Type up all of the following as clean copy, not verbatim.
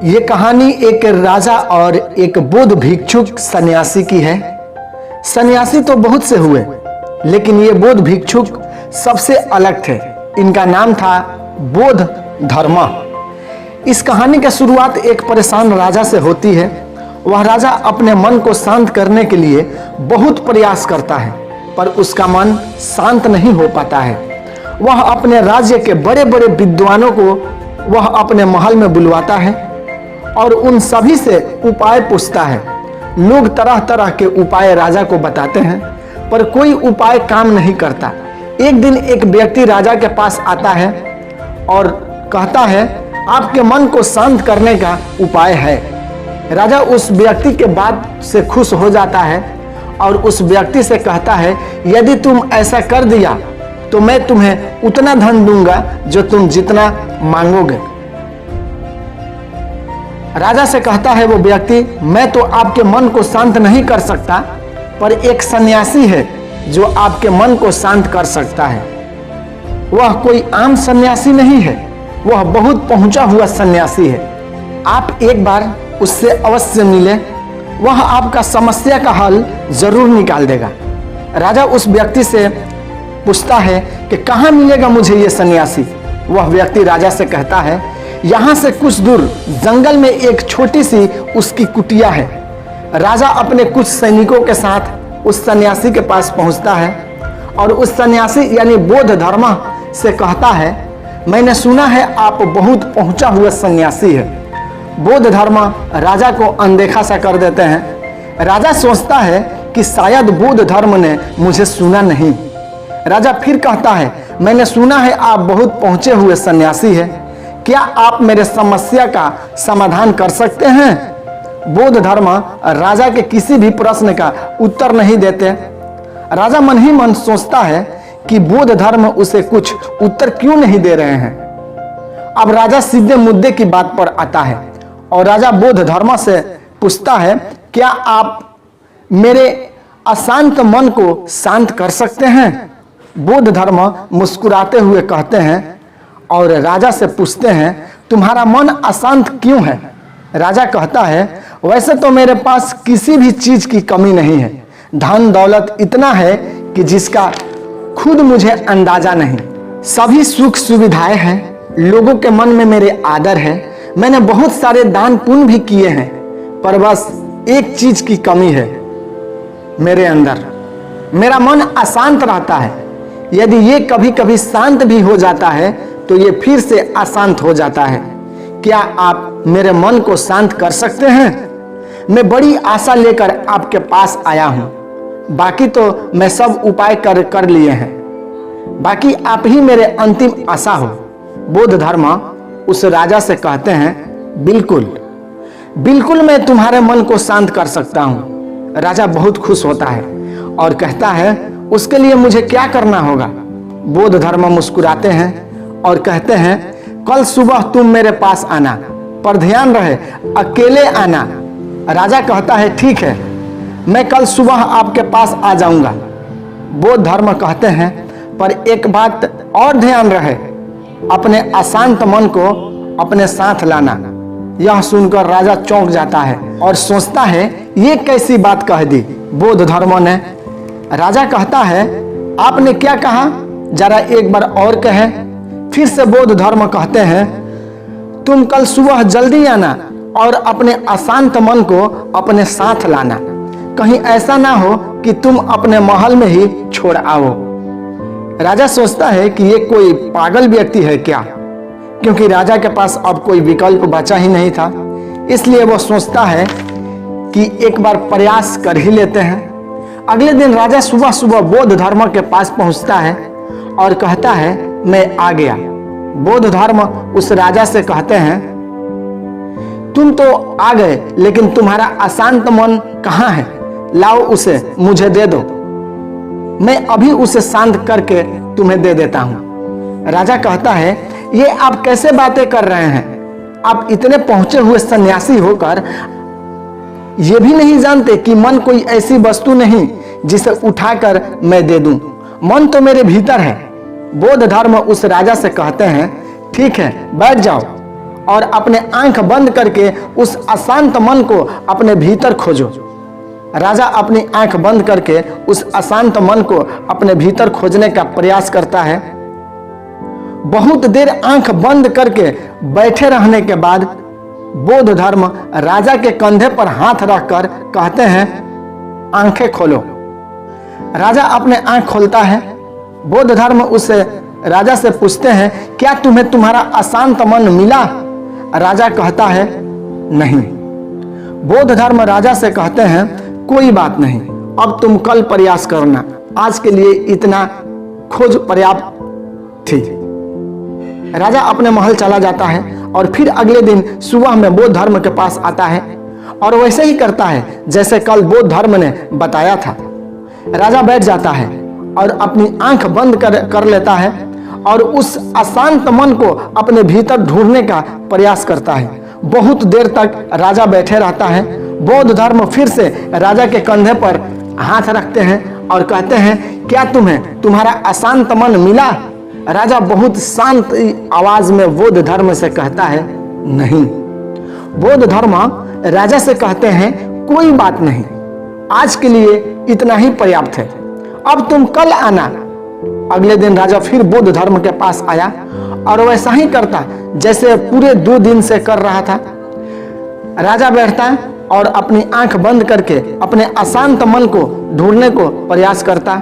ये कहानी एक राजा और एक बौद्ध भिक्षुक सन्यासी की है। सन्यासी तो बहुत से हुए, लेकिन ये बौद्ध भिक्षुक सबसे अलग थे। इनका नाम था बोध धर्म। इस कहानी की शुरुआत एक परेशान राजा से होती है। वह राजा अपने मन को शांत करने के लिए बहुत प्रयास करता है, पर उसका मन शांत नहीं हो पाता है। वह अपने राज्य के बड़े बड़े विद्वानों को वह अपने महल में बुलवाता है और उन सभी से उपाय पूछता है। लोग तरह तरह के उपाय राजा को बताते हैं, पर कोई उपाय काम नहीं करता। एक दिन एक व्यक्ति राजा के पास आता है और कहता है, आपके मन को शांत करने का उपाय है। राजा उस व्यक्ति के बात से खुश हो जाता है और उस व्यक्ति से कहता है, यदि तुम ऐसा कर दिया तो मैं तुम्हें उतना धन दूंगा जो तुम जितना मांगोगे। राजा से कहता है वो व्यक्ति, मैं तो आपके मन को शांत नहीं कर सकता, पर एक सन्यासी है जो आपके मन को शांत कर सकता है। वह कोई आम सन्यासी नहीं है, वह बहुत पहुंचा हुआ सन्यासी है। आप एक बार उससे अवश्य मिले, वह आपका समस्या का हल जरूर निकाल देगा। राजा उस व्यक्ति से पूछता है कि कहाँ मिलेगा मुझे ये सन्यासी। वह व्यक्ति राजा से कहता है, यहाँ से कुछ दूर जंगल में एक छोटी सी उसकी कुटिया है। राजा अपने कुछ सैनिकों के साथ उस सन्यासी के पास पहुँचता है और उस सन्यासी यानी बौद्ध धर्म से कहता है, मैंने सुना है आप बहुत पहुँचा हुआ सन्यासी है। बौद्ध धर्म राजा को अनदेखा सा कर देते हैं। राजा सोचता है कि शायद बौद्ध धर्म ने मुझे सुना नहीं। राजा फिर कहता है, मैंने सुना है आप बहुत पहुंचे हुए सन्यासी हैं, क्या आप मेरे समस्या का समाधान कर सकते हैं? बौद्ध धर्म राजा के किसी भी प्रश्न का उत्तर नहीं देते। राजा मन ही मन सोचता है कि बौद्ध धर्म उसे कुछ उत्तर क्यों नहीं दे रहे हैं। अब राजा सीधे मुद्दे की बात पर आता है और राजा बौद्ध धर्म से पूछता है, क्या आप मेरे अशांत मन को शांत कर सकते हैं? बौद्ध धर्म मुस्कुराते हुए कहते हैं और राजा से पूछते हैं, तुम्हारा मन अशांत क्यों है? राजा कहता है, वैसे तो मेरे पास किसी भी चीज की कमी नहीं है। धन दौलत इतना है कि जिसका खुद मुझे अंदाजा नहीं। सभी सुख सुविधाएं हैं, लोगों के मन में मेरे आदर है। मैंने बहुत सारे दान पुण्य भी किए हैं, पर बस एक चीज की कमी है मेरे अंदर। मेरा मन अशांत रहता है। यदि ये कभी कभी शांत भी हो जाता है तो ये फिर से अशांत हो जाता है। क्या आप मेरे मन को शांत कर सकते हैं? मैं बड़ी आशा लेकर आपके पास आया हूं। बाकी तो मैं सब उपाय कर लिए हैं। बाकी आप ही मेरे अंतिम आशा हो। बौद्ध धर्म उस राजा से कहते हैं, बिल्कुल बिल्कुल मैं तुम्हारे मन को शांत कर सकता हूं। राजा बहुत खुश होता है और कहता है, उसके लिए मुझे क्या करना होगा? बौद्ध धर्म मुस्कुराते हैं और कहते हैं, कल सुबह तुम मेरे पास आना, पर ध्यान रहे अकेले आना। राजा कहता है, ठीक है, मैं कल सुबह आपके पास आ जाऊंगा। बौद्ध धर्म कहते हैं, पर एक बात और ध्यान रहे, अपने अशांत मन को अपने साथ लाना। यह सुनकर राजा चौंक जाता है और सोचता है, ये कैसी बात कह दी बौद्ध धर्म ने। राजा कहता है, आपने क्या कहा? जरा एक बार और कहे। फिर से बौद्ध धर्म कहते हैं, तुम कल सुबह जल्दी आना और अपने अशांत मन को अपने साथ लाना। कहीं ऐसा ना हो कि तुम अपने महल में ही छोड़ आओ। राजा सोचता है कि ये कोई पागल व्यक्ति है क्या, क्योंकि राजा के पास अब कोई विकल्प बचा ही नहीं था। इसलिए वो सोचता है कि एक बार प्रयास कर ही लेते हैं। अगले दिन राजा सुबह सुबह बौद्ध धर्म के पास पहुंचता है और कहता है, मैं आ गया। बौद्ध धर्म उस राजा से कहते हैं, तुम तो आ गए, लेकिन तुम्हारा अशांत मन कहाँ है? लाओ उसे मुझे दे दो, मैं अभी उसे शांत करके तुम्हें दे देता हूं। राजा कहता है, ये आप कैसे बातें कर रहे हैं? आप इतने पहुंचे हुए सन्यासी होकर ये भी नहीं जानते कि मन कोई ऐसी वस्तु नहीं जिसे उठाकर मैं दे दूं। मन तो मेरे भीतर है। बौद्ध धर्म उस राजा से कहते हैं, ठीक है, बैठ जाओ और अपने आंख बंद करके उस अशांत मन को अपने भीतर खोजो। राजा अपनी आंख बंद करके उस अशांत मन को अपने भीतर खोजने का प्रयास करता है। बहुत देर आंख बंद करके बैठे रहने के बाद बौद्ध धर्म राजा के कंधे पर हाथ रखकर कहते हैं, आंखें खोलो। राजा अपने आंख खोलता है। बौद्ध धर्म उसे राजा से पूछते हैं, क्या तुम्हें तुम्हारा अशांत मन मिला? राजा कहता है, नहीं। बौद्ध धर्म राजा से कहते हैं, कोई बात नहीं, अब तुम कल प्रयास करना, आज के लिए इतना खोज पर्याप्त थी। राजा अपने महल चला जाता है और फिर अगले दिन सुबह में बौद्ध धर्म के पास आता है और वैसे ही करता है जैसे कल बौद्ध धर्म ने बताया था। राजा बैठ जाता है और अपनी आंख बंद कर लेता है और उस अशांत मन को अपने भीतर ढूंढने का प्रयास करता है। बहुत देर तक राजा बैठे रहता है। बौद्ध धर्म फिर से राजा के कंधे पर हाथ रखते हैं और कहते हैं, क्या तुम्हें तुम्हारा अशांत मन मिला? राजा बहुत शांत आवाज में बौद्ध धर्म से कहता है, नहीं। बौद्ध धर्म राजा से कहते हैं, कोई बात नहीं, आज के लिए इतना ही पर्याप्त है, अब तुम कल आना। अगले दिन राजा फिर बौद्ध धर्म के पास आया और वैसा ही करता जैसे पूरे 2 दिन से कर रहा था। राजा बैठता और अपनी आंख बंद करके अपने अशांत मन को ढूंढने को प्रयास करता।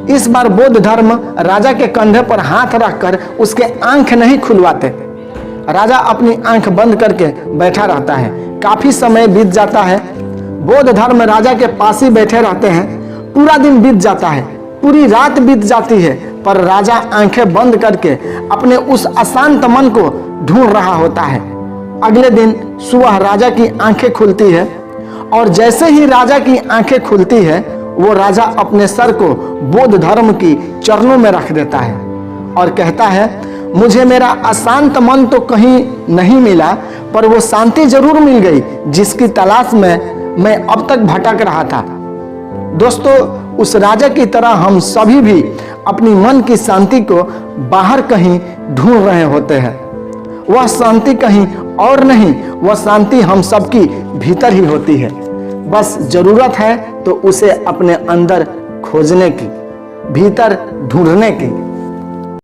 इस बार बौद्ध धर्म राजा के कंधे पर हाथ रखकर उसके आंख नहीं खुलवाते। राजा अपनी आंख बंद करके बैठा रहता है। काफी समय बीत जाता है। बौद्ध धर्म राजा के पास ही बैठे रहते हैं। पूरा दिन बीत जाता है, पूरी रात बीत जाती है, पर राजा आंखें बंद करके अपने उस अशांत मन को ढूंढ रहा होता है। अगले दिन सुबह राजा की आंखें खुलती है और जैसे ही राजा की आंखें खुलती है वो राजा अपने सर को बौद्ध धर्म की चरणों में रख देता है और कहता है, मुझे मेरा अशांत मन तो कहीं नहीं मिला, पर वो शांति जरूर मिल गई जिसकी तलाश में मैं अब तक भटक रहा था। दोस्तों, उस राजा की तरह हम सभी भी अपनी मन की शांति को बाहर कहीं ढूंढ रहे होते हैं। वह शांति कहीं और नहीं, वह शांति हम सबकी भीतर ही होती है। बस जरूरत है तो उसे अपने अंदर खोजने की, भीतर ढूंढने की।